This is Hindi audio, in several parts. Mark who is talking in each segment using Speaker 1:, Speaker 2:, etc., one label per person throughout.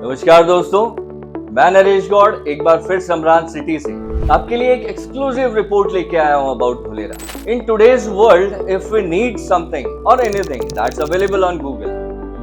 Speaker 1: नमस्कार दोस्तों, मैं नरेश गौड़ एक बार फिर समरान सिटी से आपके लिए एक एक्सक्लूसिव रिपोर्ट लेके आया हूं about Dholera. In today's world, if we need something और anything that's available on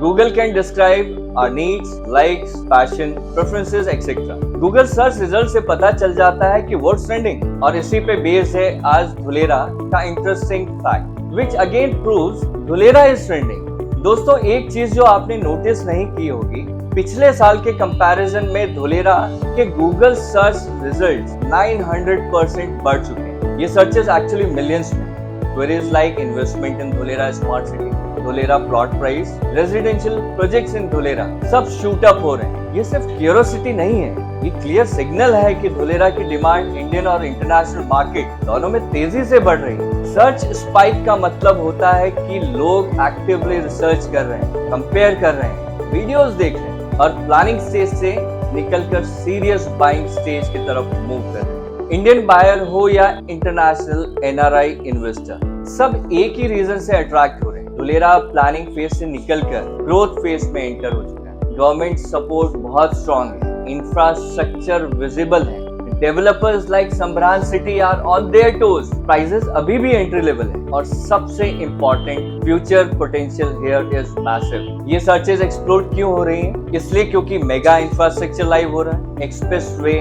Speaker 1: Google can describe our needs, likes, passion, preferences, etc. Google search result से पता चल जाता है कि what's trending, और इसी पे बेस्ड है आज धुलेरा का interesting fact, which again proves Dholera is trending। दोस्तों, एक चीज जो आपने नोटिस नहीं की होगी, पिछले साल के कंपैरिजन में धुलेरा के गूगल सर्च रिजल्ट्स 900% बढ़ चुके हैं। ये सर्चेस एक्चुअली मिलियंस में। Queries like investment in Dholera smart city, Dholera plot price, residential projects in Dholera सब शूट अप हो रहे हैं। ये सिर्फ क्यूरियोसिटी नहीं है, ये क्लियर सिग्नल है कि धुलेरा की डिमांड इंडियन और इंटरनेशनल मार्केट दोनों में तेजी से बढ़ रही है। सर्च स्पाइक का मतलब होता है कि लोग एक्टिवली रिसर्च कर रहे हैं, कंपेयर कर रहे हैं, वीडियोस देख रहे हैं और प्लानिंग स्टेज से निकलकर सीरियस बाइंग स्टेज की तरफ मूव कर रहे हैं। इंडियन बायर हो या इंटरनेशनल एनआरआई इन्वेस्टर, सब एक ही रीजन से अट्रैक्ट हो रहे हैं। धुलेरा प्लानिंग फेज से निकलकर ग्रोथ फेज में एंटर हो चुका है। गवर्नमेंट सपोर्ट बहुत स्ट्रॉन्ग है, इंफ्रास्ट्रक्चर विजिबल है, developers like Samaran city are on their toes, prices अभी भी एंट्री लेवल है और सबसे important future potential here is massive. ये सर्चेस एक्सप्लोर क्यों हो रही हैं? इसलिए क्योंकि मेगा इंफ्रास्ट्रक्चर लाइव हो रहा है, expressway,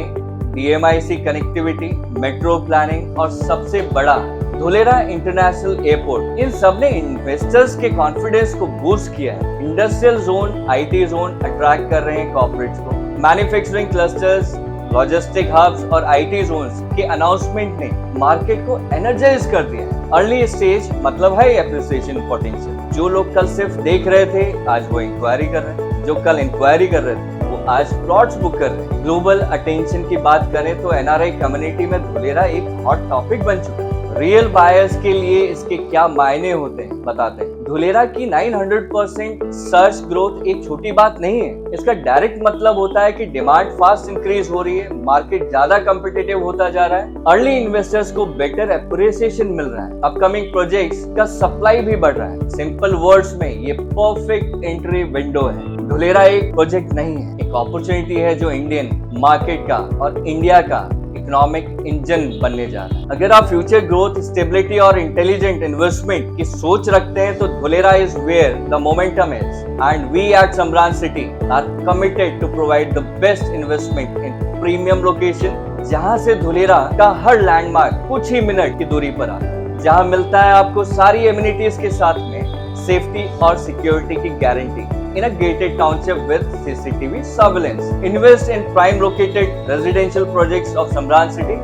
Speaker 1: DMIC connectivity, metro planning और सबसे बड़ा धुलेरा इंटरनेशनल एयरपोर्ट, इन सब ने इन्वेस्टर्स के कॉन्फिडेंस को बूस्ट किया है। Industrial zone, IT zone attract कर रहे हैं कॉर्पोरेट्स को। मैन्युफैक्चरिंग क्लस्टर्स, लॉजिस्टिक हब्स और IT जोन्स के अनाउंसमेंट ने मार्केट को एनर्जाइज कर दिया है। अर्ली स्टेज मतलब है एप्रिसिएशन पोटेंशियल। जो लोग कल सिर्फ देख रहे थे, आज वो इंक्वायरी कर रहे हैं। जो कल इंक्वायरी कर रहे थे, वो आज प्लॉट्स बुक कर रहे हैं। ग्लोबल अटेंशन की बात करें तो NRI कम्युनिटी में धुलेरा एक हॉट टॉपिक बन चुका है। रियल बायर्स के लिए इसके क्या मायने होते हैं बताते हैं। धुलेरा की 900% सर्च ग्रोथ एक छोटी बात नहीं है। इसका डायरेक्ट मतलब होता है कि डिमांड फास्ट इंक्रीज हो रही है, मार्केट ज्यादा कॉम्पिटिटिव होता जा रहा है, अर्ली इन्वेस्टर्स को बेटर एप्रिसिएशन मिल रहा है, अपकमिंग प्रोजेक्ट्स का सप्लाई भी बढ़ रहा है। सिंपल वर्ड्स में ये परफेक्ट एंट्री विंडो है। धुलेरा एक प्रोजेक्ट नहीं है, एक अपॉर्चुनिटी है जो इंडियन मार्केट का और इंडिया का इकोनॉमिक इंजन बनने जा रहा है। अगर आप फ्यूचर ग्रोथ, स्टेबिलिटी और इंटेलिजेंट इन्वेस्टमेंट की सोच रखते हैं तो Dholera is where the momentum is, and we at Samaran city are committed to provide the best investment in premium location, जहां से धुलेरा का हर लैंडमार्क कुछ ही मिनट की दूरी पर आता है, जहां मिलता है आपको सारी एमिनिटीज के साथ में सेफ्टी और सिक्योरिटी की guarantee in a gated township with CCTV surveillance. Invest in prime located residential projects of Samran City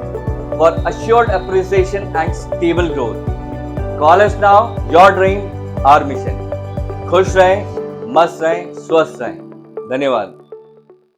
Speaker 1: for assured appreciation and stable growth. Call us now. Your dream, our mission. खुश रहें, मस्त रहें, स्वस्थ रहें। धन्यवाद।